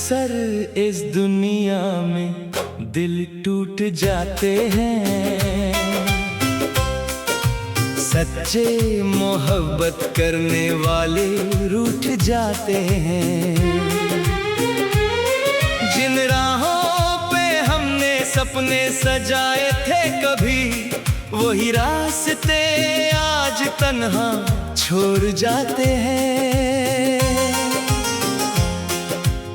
अक्सर इस दुनिया में दिल टूट जाते हैं, सच्चे मोहब्बत करने वाले रूठ जाते हैं। जिन राहों पे हमने सपने सजाए थे कभी, वही रास्ते आज तन्हा छोड़ जाते हैं।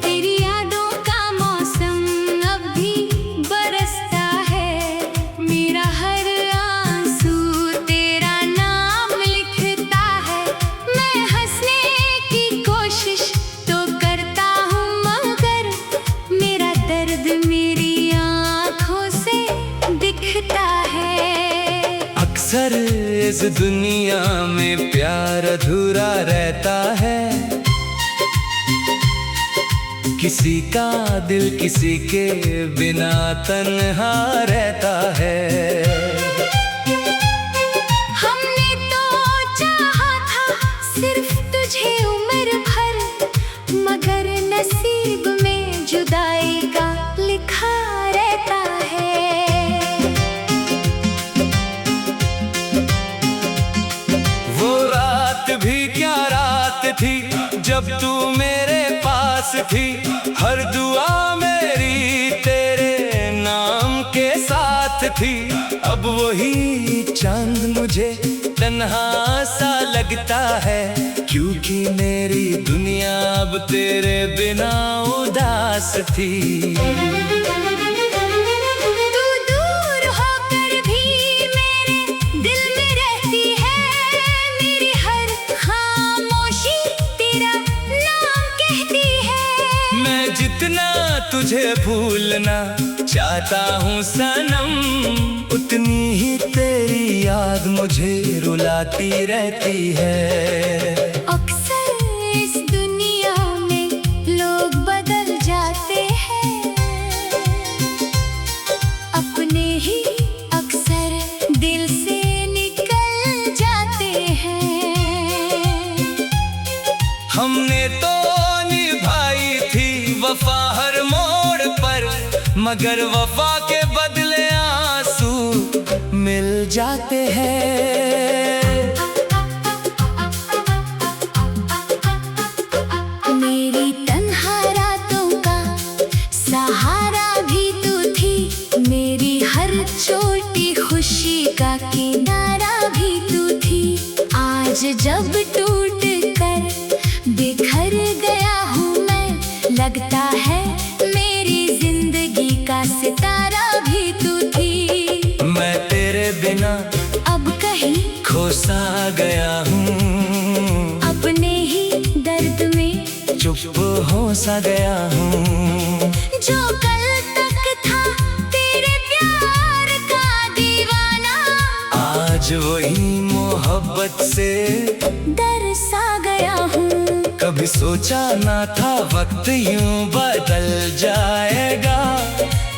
तेरी यादों का मौसम अब भी बरसता है, मेरा हर आंसू तेरा नाम लिखता है। मैं हंसने की कोशिश तो करता हूँ, मगर मेरा दर्द मेरी आँखों से दिखता है। अक्सर इस दुनिया में प्यार अधूरा रहता है, किसी का दिल किसी के बिना तन्हा रहता है। हमने तो चाहा था सिर्फ तुझे उम्र भर, मगर नसीब में जुदाई का लिखा रहता है। वो रात भी क्या रात थी जब तू मेरे पास थी, हर दुआ मेरी तेरे नाम के साथ थी। अब वही चांद मुझे तन्हा सा लगता है, क्योंकि मेरी दुनिया अब तेरे बिना उदास थी। तू दूर होकर भी मेरे दिल में रहती है, मेरी हर खामोशी तेरा नाम कहती है। मैं जितना तुझे भूलना चाहता हूँ सनम, उतनी ही तेरी याद मुझे रुलाती रहती है। अक्सर इस दुनिया में लोग बदल जाते हैं, अपने ही अक्सर दिल से निकल जाते हैं। हमने तो निभाई थी वफा हर मोड़ पर, मगर वफा के बदले आंसू मिल जाते हैं। मेरी तन्हा रातों का सहारा भी तू थी, मेरी हर छोटी खुशी का किनारा भी तू थी। आज जब टूट कर बिखर गया हूँ मैं, लगता है मेरी जिंदगी का सितारा भी तू थी। मैं तेरे बिना अब कहीं खो सा गया हूँ, अपने ही दर्द में चुप हो सा गया हूँ। जो कल तक था तेरे प्यार का दीवाना, आज वही मोहब्बत से डर सा गया हूँ। कभी सोचा ना था वक्त यूं बदल जाएगा,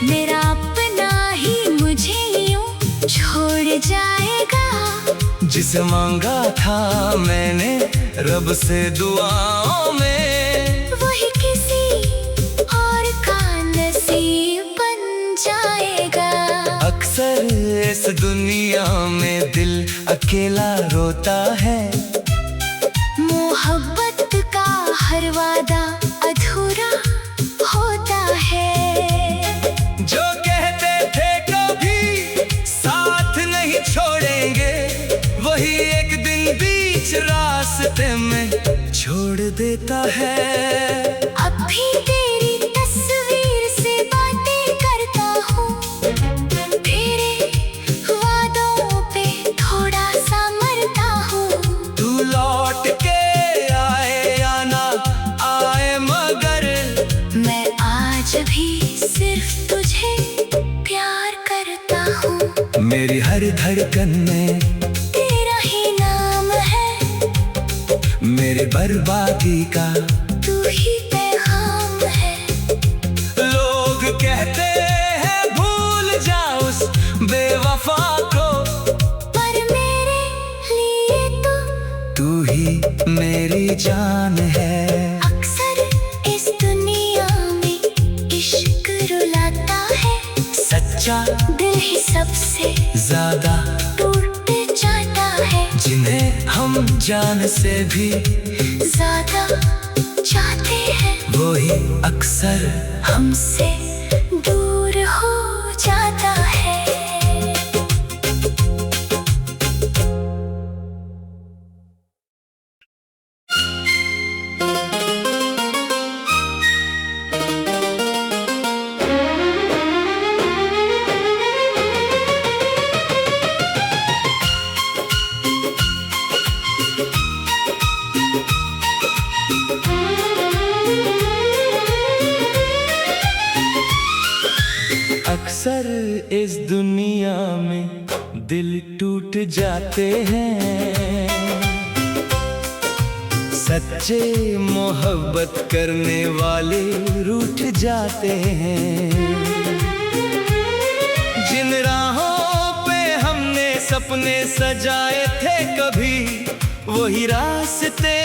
मेरा अपना ही मुझे यूं छोड़ जाएगा। जिसे मांगा था मैंने रब से दुआओं में, वही किसी और का नसीब बन जाएगा। अक्सर इस दुनिया में दिल अकेला रोता है, मोहब्बत का हर वादा अधूरा होता है। जो कहते थे कभी साथ नहीं छोड़ेंगे, वही एक दिन बीच रास्ते में छोड़ देता है। अब भी तेरी तस्वीर से बातें करता हूँ, तेरे वादों पे थोड़ा सा मरता हूँ। तू लौट के आए या ना आए, मगर मैं आज भी सिर्फ तुझे प्यार करता हूँ। मेरी हर धड़कन में तेरा ही नाम है, मेरे बर्बादी का तू ही पैगाम है। लोग कहते हैं भूल जा उस बेवफा को, पर मेरे लिए तो तू ही मेरी जान है। अक्सर इस दुनिया में जिन्हें हम जान से भी ज्यादा चाहते हैं, वही अक्सर हमसे दूर हो जाता है। अक्सर इस दुनिया में दिल टूट जाते हैं, सच्चे मोहब्बत करने वाले रूठ जाते हैं। जिन राहों पे हमने सपने सजाए थे कभी, वही रास्ते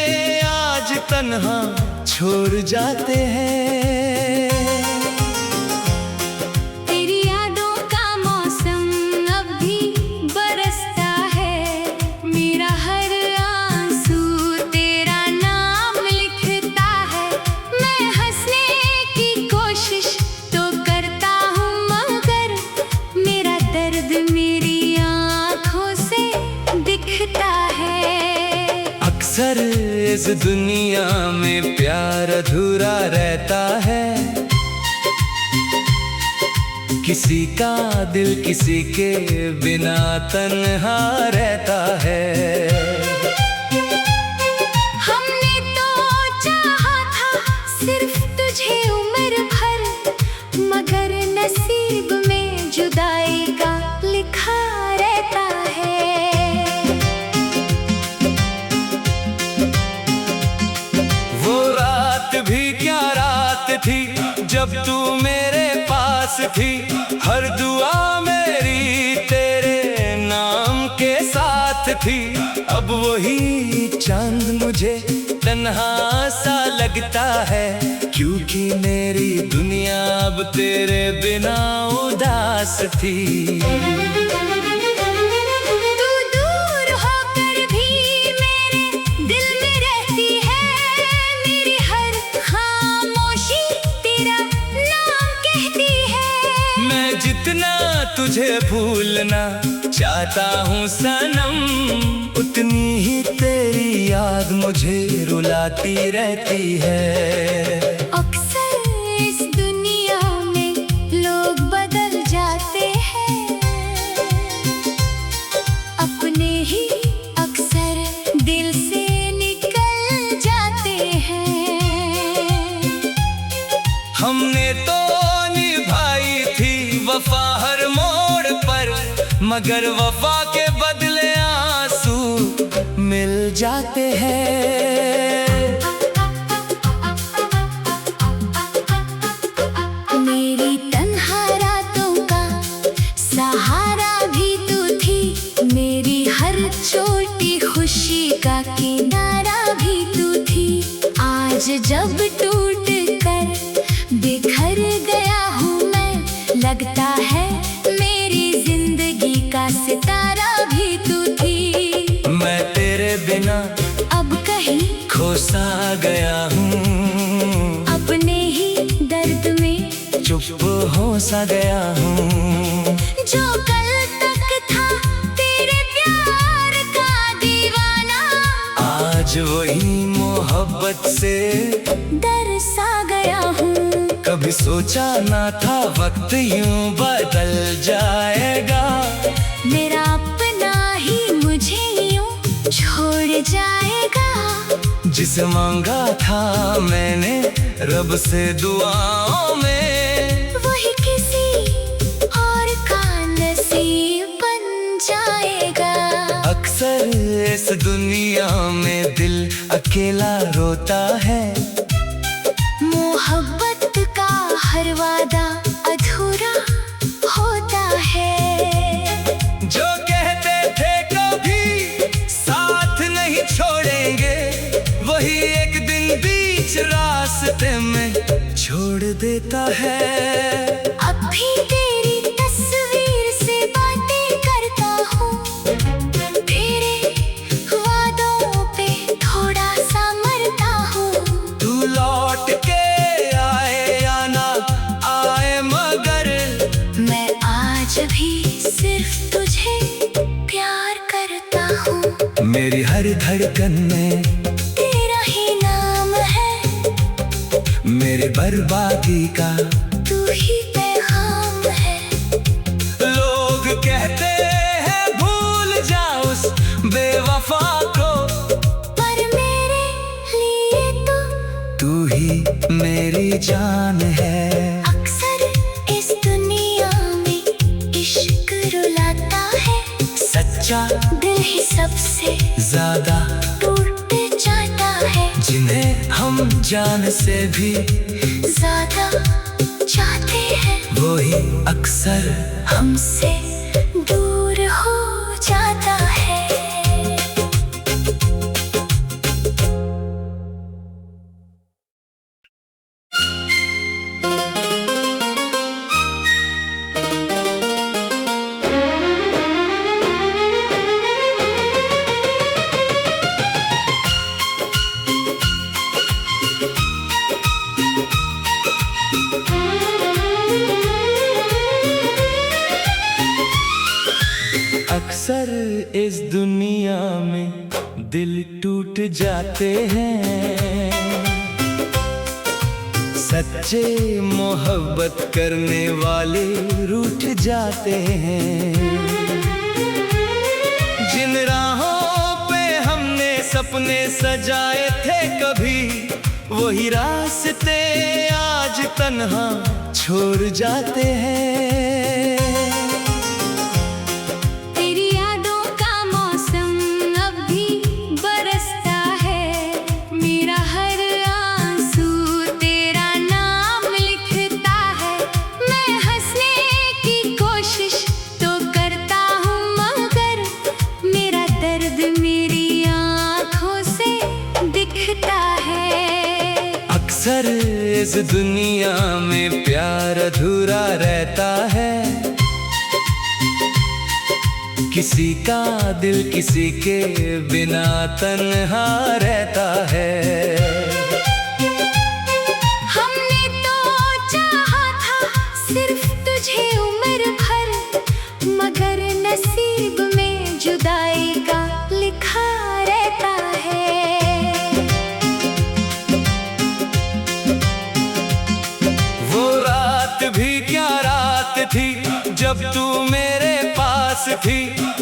आज तन्हा छोड़ जाते हैं। तेरी यादों का मौसम अब भी बरसता है, मेरा हर आंसू तेरा नाम लिखता है। मैं हंसने की कोशिश तो करता हूँ, मगर मेरा दर्द मेरी आँखों से दिखता है। अक्सर इस दुनिया में प्यार अधूरा रहता है, किसी का दिल किसी के बिना तन्हा रहता है। हमने तो चाहा था सिर्फ तुझे उम्र भर, मगर नसीब में जुदाई का लिखा रहता है। वो रात भी क्या रात थी जब तू मेरे पास थी, हर दुआ मेरी तेरे नाम के साथ थी। अब वही चांद मुझे तन्हा सा लगता है, क्योंकि मेरी दुनिया अब तेरे बिना उदास थी। तू दूर होकर भी मेरे दिल में रहती है, मेरी हर खामोशी तेरा नाम कहती है। मैं जितना तुझे भूलना चाहता हूँ सनम, उतनी ही तेरी याद मुझे रुलाती रहती है। अक्सर इस दुनिया में लोग बदल जाते हैं, अपने ही अक्सर दिल से निकल जाते हैं। हमने तो निभाई थी वफा हर मोड़ पर, मगर वफा के बदले आंसू मिल जाते हैं। मेरी तन्हा रातों का सहारा भी तू थी, मेरी हर छोटी खुशी का किनारा भी तू थी। आज जब टूट कर बिखर गया हूँ मैं, लगता है मेरी जिंदगी का सितारा भी तू थी। मैं तेरे बिना अब कहीं खो सा गया हूँ, अपने ही दर्द में चुप हो सा गया हूँ। जो कल तक था तेरे प्यार का दीवाना, आज वही मोहब्बत से डर सा गया हूँ। कभी सोचा ना था वक्त यूं बदल जाएगा, मेरा अपना ही मुझे यूं छोड़ जाएगा। जिसे मांगा था मैंने रब से दुआओं में, वही किसी और का नसीब बन जाएगा। अक्सर इस दुनिया में दिल अकेला रोता है, मोहब्बत का हर वादा अधूरा होता है। जो कहते थे कभी साथ नहीं छोड़ेंगे, वही एक दिन बीच रास्ते में छोड़ देता है। अब भी तेरी तस्वीर से बातें करता हूँ, तेरे मेरी हर धड़कन में तेरा ही नाम है, मेरे बर्बादी का तू ही पैगाम है। लोग कहते हैं भूल जा उस बेवफा को, पर मेरे लिए तो तू ही मेरी जान है। अक्सर इस दुनिया में इश्क रुलाता है, सच्चा दिल ही सबसे ज्यादा टूट जाता है। जिन्हें हम जान से भी ज्यादा चाहते हैं, वही अक्सर हमसे दूर हो जाता है। अक्सर इस दुनिया में दिल टूट जाते हैं, सच्चे मोहब्बत करने वाले रूठ जाते हैं। जिन राहों पे हमने सपने सजाए थे कभी, वही रास्ते आज तन्हा छोड़ जाते हैं। तेरी यादों का मौसम अब भी बरसता है, मेरा हर आंसू तेरा नाम लिखता है। मैं हंसने की कोशिश तो करता हूँ, मगर मेरा दर्द मेरी आँखों से दिखता है। अक्सर इस दुनिया में प्यार अधूरा रहता है, किसी का दिल किसी के बिना तन्हा रहता है। हमने तो चाहा था सिर्फ तुझे उम्र भर, मगर नसीब में जुदाई का लिखा रहता है। वो रात भी क्या रात थी जब तू मेरे पास थी,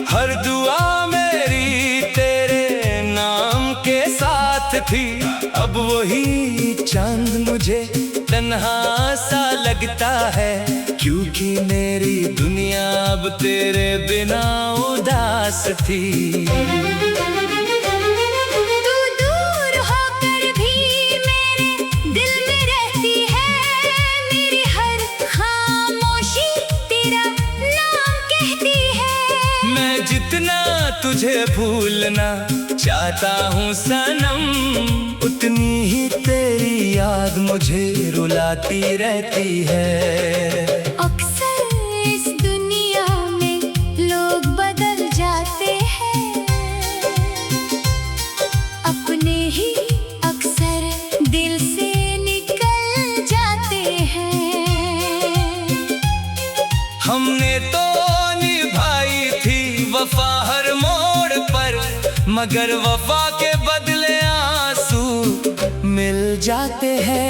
हर दुआ मेरी तेरे नाम के साथ थी। अब वही चांद मुझे तन्हा सा लगता है, क्योंकि मेरी दुनिया अब तेरे बिना उदास थी। तू दूर होकर भी मेरे दिल में रहती है, मेरी हर खामोशी तेरा नाम कहती है। मैं जितना तुझे भूलना चाहता हूँ सनम, उतनी ही तेरी याद मुझे रुलाती रहती है। अक्सर इस दुनिया में लोग बदल जाते हैं, अपने ही अक्सर दिल से निकल जाते हैं। हमने तो निभाई थी वफा हर मोड़ पर, मगर वफा के बदले आंसू मिल जाते हैं।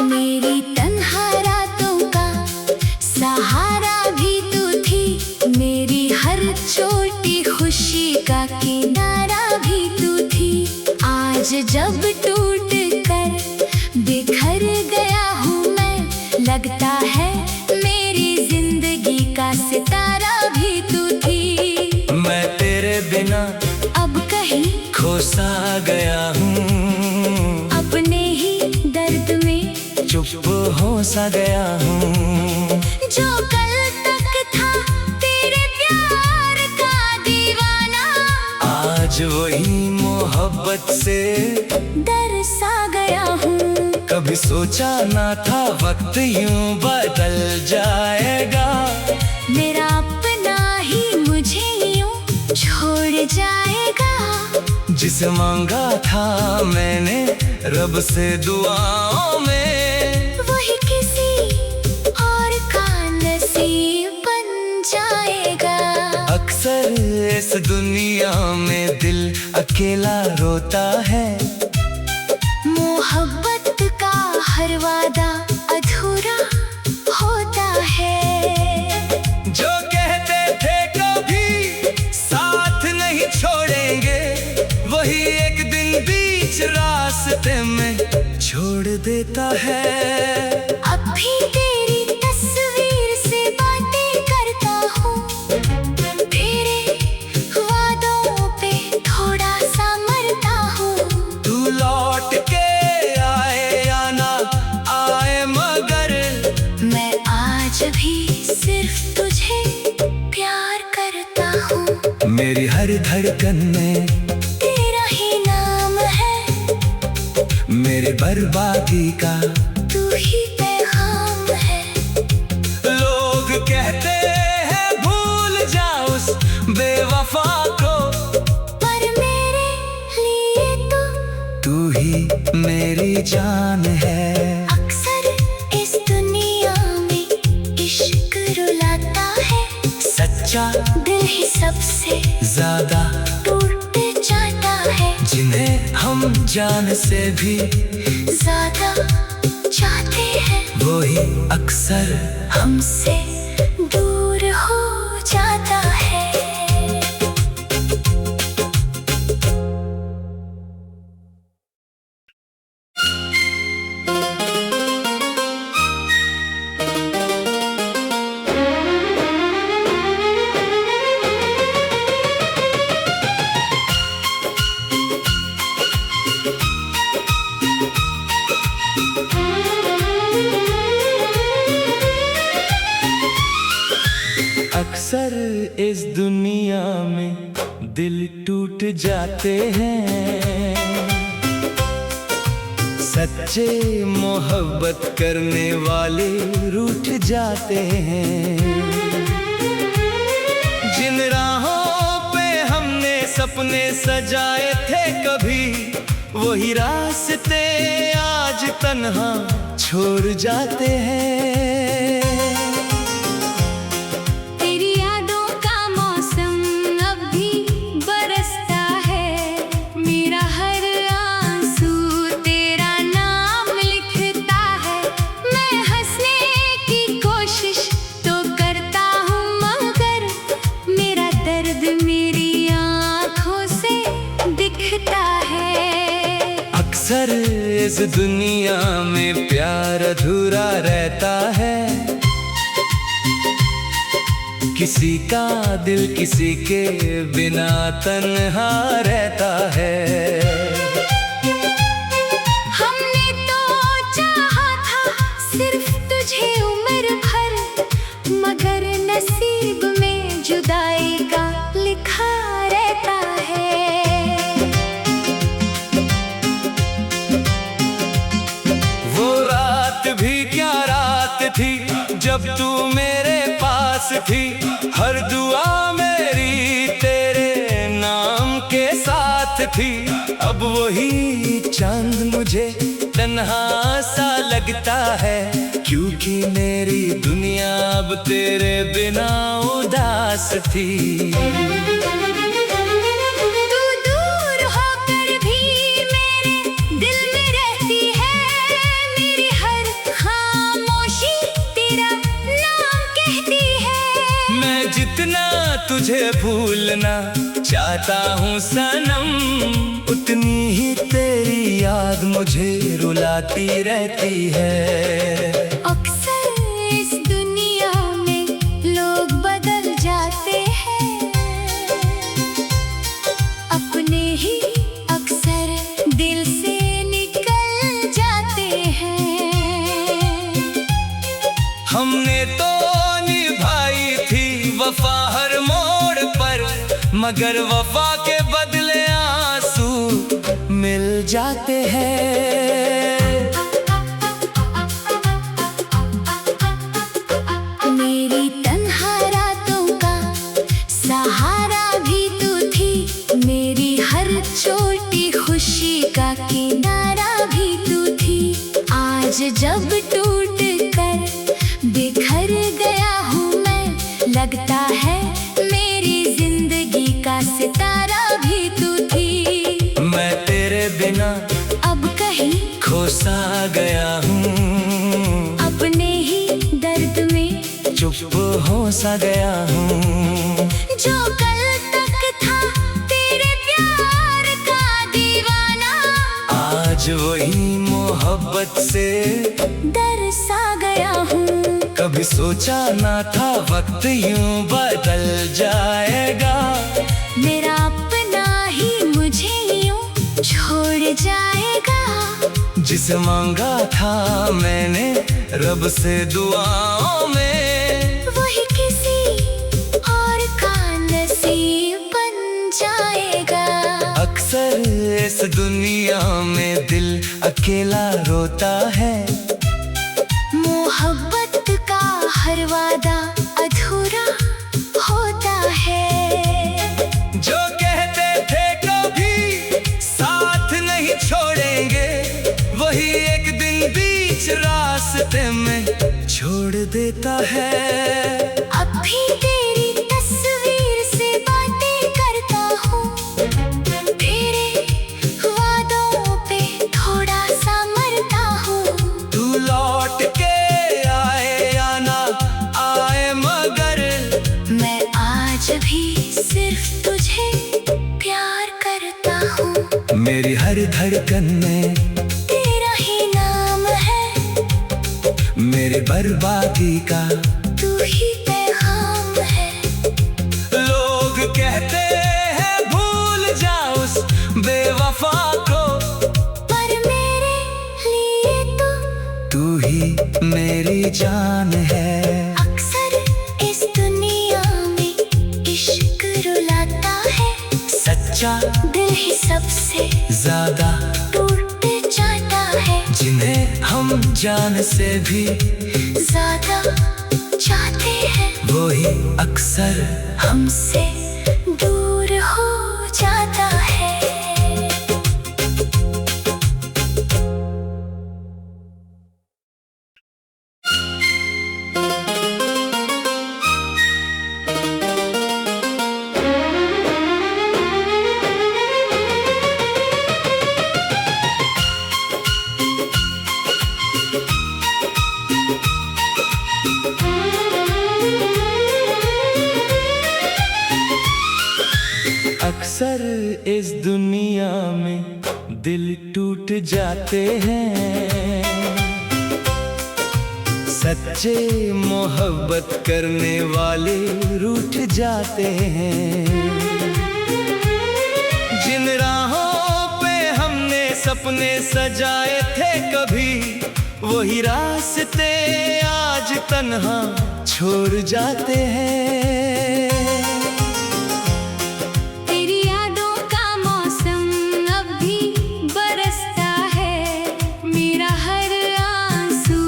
मेरी तन्हा रातों का सहारा भी तू थी, मेरी हर छोटी खुशी का किनारा भी तू थी। आज जब टूट कर बिखर गया हूँ मैं, लगता है मेरी जिंदगी का सितारा भी तू थी। मैं तेरे बिना अब कहीं खो सा गया हूँ, अपने ही दर्द में चुप हो सा गया हूँ। जो कल तक था तेरे प्यार का दीवाना, आज वही मोहब्बत से डर सा गया हूँ। कभी सोचा ना था वक्त यूं बदल जाएगा, मेरा अपना ही मुझे यूं छोड़ जाएगा। जिसे मांगा था मैंने रब से दुआओं में, वही किसी और का नसीब बन इस दुनिया में दिल अकेला रोता है। मोहब्बत का हर वादा अधूरा होता है। जो कहते थे कभी साथ नहीं छोड़ेंगे, वही एक दिन बीच रास्ते में छोड़ देता है। अब भी तेरी तस्वीर से बातें करता हूँ, तेरे वादों पे थोड़ा सा मरता हूँ। तू लौट के आए या ना आए, मगर मैं आज भी सिर्फ तुझे प्यार करता हूँ। मेरी हर धड़कन में तेरा ही नाम है, मेरे बर्बादी का तू ही पैगाम है। लोग कहते हैं भूल जा उस बेवफा को, पर मेरे लिए तू ही मेरी जान है। अक्सर इस दुनिया में इश्क रुलाता है, सच्चा दिल ही सबसे ज्यादा टूट जाता है। जिन्हें हम जान से भी ज्यादा चाहते हैं, वो ही अक्सर हमसे दूर हो जाता है। अक्सर इस दुनिया में दिल टूट जाते हैं, सच्चे मोहब्बत करने वाले रूठ जाते हैं। जिन राहों पे हमने सपने सजाए थे कभी, वही रास्ते आज तन्हा छोड़ जाते हैं। तेरी यादों का मौसम अब भी बरसता है, मेरा हर आंसू तेरा नाम लिखता है। मैं हंसने की कोशिश तो करता हूँ, मगर मेरा दर्द मेरी आँखों से दिखता है। अक्सर इस दुनिया में प्यार अधूरा रहता है, किसी का दिल किसी के बिना तन्हा रहता है। हमने तो चाहा था सिर्फ तुझे उम्र भर, मगर नसीब में जुदाई का लिखा रहता है। वो रात भी क्या रात थी जब तू मेरे पास थी, हर दुआ मेरी तेरे नाम के साथ थी। अब वही चांद मुझे तन्हा सा लगता है, क्योंकि मेरी दुनिया अब तेरे बिना उदास थी। तू दूर होकर भी मेरे दिल में रहती है, मेरी हर खामोशी तेरा नाम कहती है। मैं जितना तुझे भूलना चाहता हूँ सनम, उतनी ही तेरी याद मुझे रुलाती रहती है। अक्सर इस दुनिया में लोग बदल जाते हैं, अपने ही अक्सर दिल से निकल जाते हैं। हमने तो निभाई थी वफा हर मोड़ पर, मगर वफा के बदले आंसू मिल जाते हैं। मेरी तन्हा रातों का सहारा भी तू थी, मेरी हर छोटी खुशी का किनारा भी तू थी। आज जब टूट कर बिखर गया हूँ मैं, लगता है मेरी जिंदगी का हो सा गया हूँ। जो कल तक था तेरे प्यार का दीवाना, आज वही मोहब्बत से डर सा गया हूँ। कभी सोचा ना था वक्त यूं बदल जाएगा, मेरा अपना ही मुझे यूं छोड़ जाएगा। जिसे मांगा था मैंने रब से दुआओं में, वही किसी और का नसीब बन जाएगा। अक्सर इस दुनिया में दिल अकेला रोता है, मोहब्बत का हर वादा अधूरा होता है। जो कहते थे कभी साथ नहीं छोड़ेंगे, वही एक दिन बीच रास्ते में छोड़ देता है। अब भी तेरी तस्वीर से बातें करता हूँ, तेरे वादों पे थोड़ा सा मरता हूँ। तू लौट के आए या ना आए, मगर मैं आज भी सिर्फ तुझे प्यार करता हूँ। मेरी हर धड़कन में तेरा ही नाम है, मेरे बर्बादी का तू ही पैगाम है। लोग कहते हैं भूल जा उस बेवफा को, पर मेरे लिए तो तू ही मेरी जान है। अक्सर इस दुनिया में इश्क रुलाता है, सच्चा दिल ही सबसे ज्यादा टूट जाता है। जिन्हें हम जान से भी ज्यादा चाहते हैं, वही अक्सर हमसे दूर हो जाता है। अक्सर इस दुनिया में दिल टूट जाते हैं, सच्चे मोहब्बत करने वाले रूठ जाते हैं। जिन राहों पे हमने सपने सजाए थे कभी, वही रास्ते आज तन्हा छोड़ जाते हैं। तेरी यादों का मौसम अब भी बरसता है, मेरा हर आंसू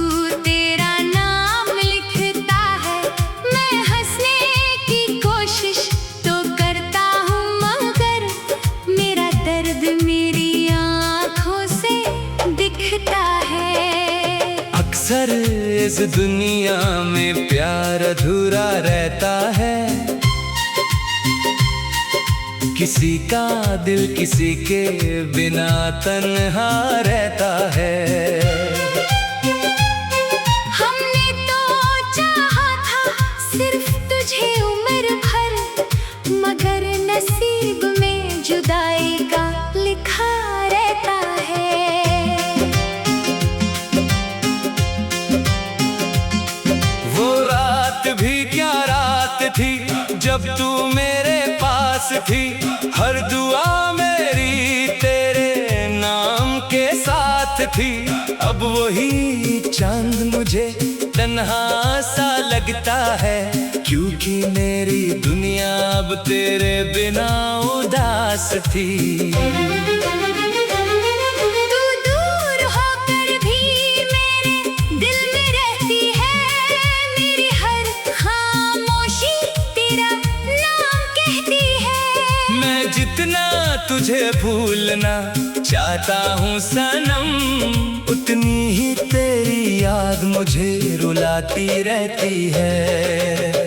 तेरा नाम लिखता है। मैं हंसने की कोशिश तो करता हूँ, मगर मेरा दर्द मेरी आँखों से दिखता है। अक्सर इस दुनिया में प्यार अधूरा रहता है, किसी का दिल किसी के बिना तन्हा रहता है। हमने तो चाहा था सिर्फ तुझे उम्र भर, मगर नसीब में जुदाई का लिखा रहता है। वो रात भी क्या रात थी जब तू मेरे पास थी, हर दुआ मेरी तेरे नाम के साथ थी। अब वही चांद मुझे तन्हा सा लगता है, क्योंकि मेरी दुनिया अब तेरे बिना उदास थी। तू दूर होकर भी मेरे दिल में रहती है, मेरी हर खामोशी तेरा नाम कहती है। मैं जितना तुझे भूलना चाहता हूँ सनम, उतनी ही तेरी याद मुझे रुलाती रहती है।